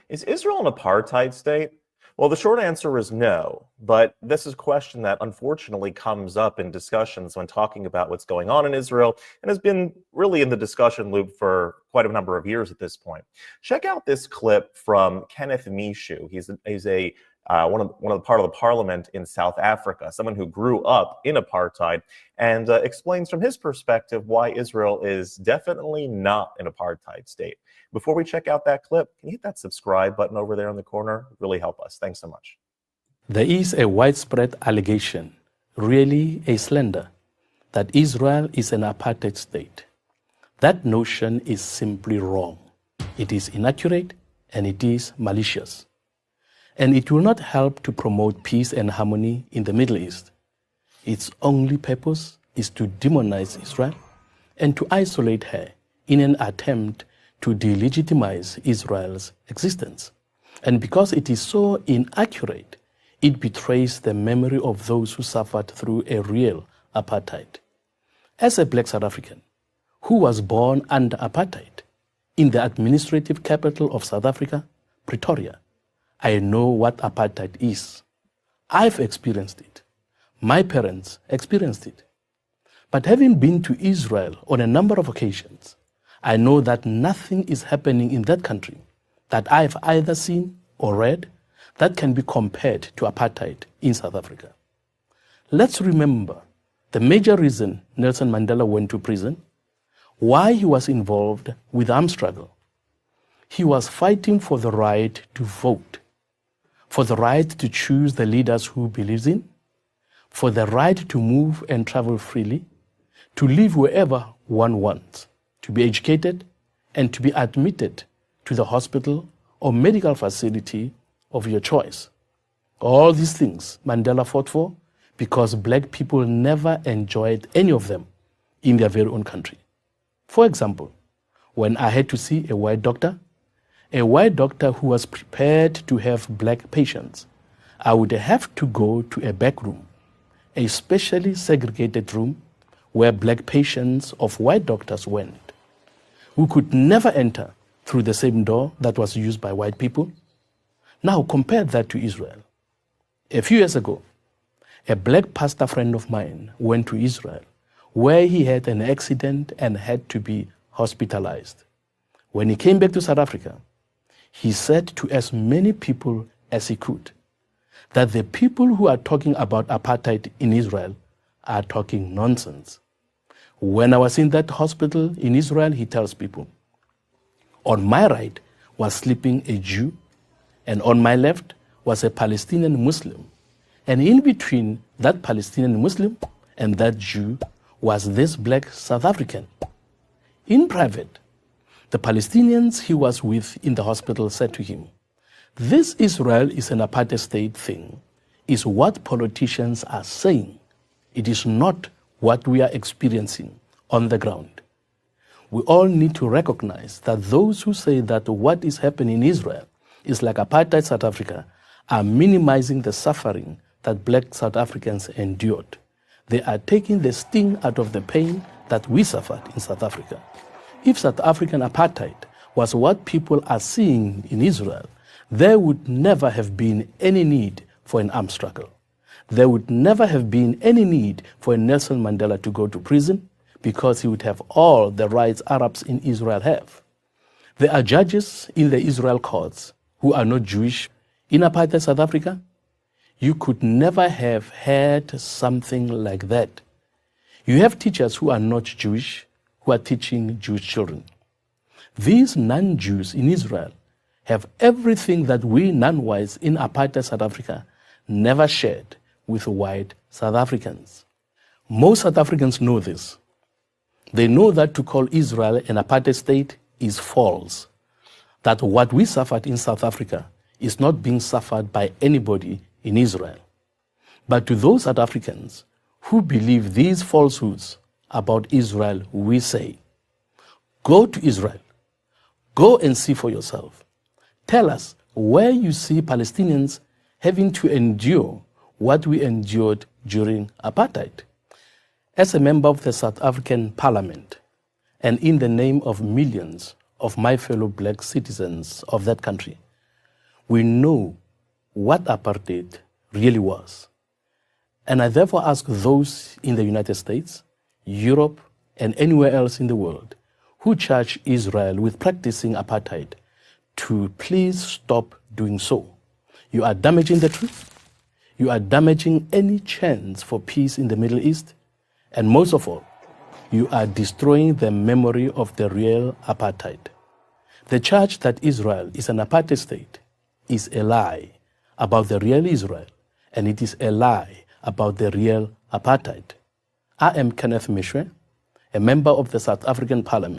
Is Israel an apartheid state? Well, the short answer is no, but this is a question that unfortunately comes up in discussions when talking about what's going on in Israel and has been really in the discussion loop for quite a number of years at this point. Check out this clip from Kenneth Mishu. He's a one of the part of the parliament in South Africa, someone who grew up in apartheid, and explains from his perspective why Israel is definitely not an apartheid state. Before we check out that clip, can you hit that subscribe button over there in the corner? It really help us. Thanks so much. There is a widespread allegation, really a slander, that Israel is an apartheid state. That notion is simply wrong. It is inaccurate and it is malicious. And it will not help to promote peace and harmony in the Middle East. Its only purpose is to demonize Israel and to isolate her in an attempt to delegitimize Israel's existence. And because it is so inaccurate, it betrays the memory of those who suffered through a real apartheid. As a black South African who was born under apartheid in the administrative capital of South Africa, Pretoria, I know what apartheid is. I've experienced it. My parents experienced it. But having been to Israel on a number of occasions, I know that nothing is happening in that country that I've either seen or read that can be compared to apartheid in South Africa. Let's remember the major reason Nelson Mandela went to prison, why he was involved with the armed struggle. He was fighting for the right to vote, for the right to choose the leaders who believes in, for the right to move and travel freely, to live wherever one wants, to be educated, and to be admitted to the hospital or medical facility of your choice. All these things Mandela fought for because black people never enjoyed any of them in their very own country. For example, when I had to see a white doctor who was prepared to have black patients, I would have to go to a back room, a specially segregated room where black patients of white doctors went, who could never enter through the same door that was used by white people. Now compare that to Israel. A few years ago, a black pastor friend of mine went to Israel where he had an accident and had to be hospitalized. When he came back to South Africa, he said to as many people as he could that the people who are talking about apartheid in Israel are talking nonsense. When I was in that hospital in Israel, he tells people, on my right was sleeping a Jew, and on my left was a Palestinian Muslim. And in between that Palestinian Muslim and that Jew was this black South African. In private, the Palestinians he was with in the hospital said to him, this Israel is an apartheid state thing, is what politicians are saying. It is not what we are experiencing on the ground. We all need to recognize that those who say that what is happening in Israel is like apartheid South Africa are minimizing the suffering that black South Africans endured. They are taking the sting out of the pain that we suffered in South Africa. If South African apartheid was what people are seeing in Israel, there would never have been any need for an armed struggle. There would never have been any need for Nelson Mandela to go to prison because he would have all the rights Arabs in Israel have. There are judges in the Israel courts who are not Jewish in apartheid South Africa. You could never have had something like that. You have teachers who are not Jewish who are teaching Jewish children. These non-Jews in Israel have everything that we non-whites in apartheid South Africa never shared with white South Africans. Most South Africans know this. They know that to call Israel an apartheid state is false. That what we suffered in South Africa is not being suffered by anybody in Israel. But to those South Africans who believe these falsehoods about Israel, we say, go to Israel. Go and see for yourself. Tell us where you see Palestinians having to endure what we endured during apartheid. As a member of the South African Parliament, and in the name of millions of my fellow black citizens of that country, we know what apartheid really was. And I therefore ask those in the United States, Europe, and anywhere else in the world who charge Israel with practicing apartheid to please stop doing so. You are damaging the truth. You are damaging any chance for peace in the Middle East. And most of all, you are destroying the memory of the real apartheid. The charge that Israel is an apartheid state is a lie about the real Israel, and it is a lie about the real apartheid. I am Kenneth Mishwe, a member of the South African Parliament.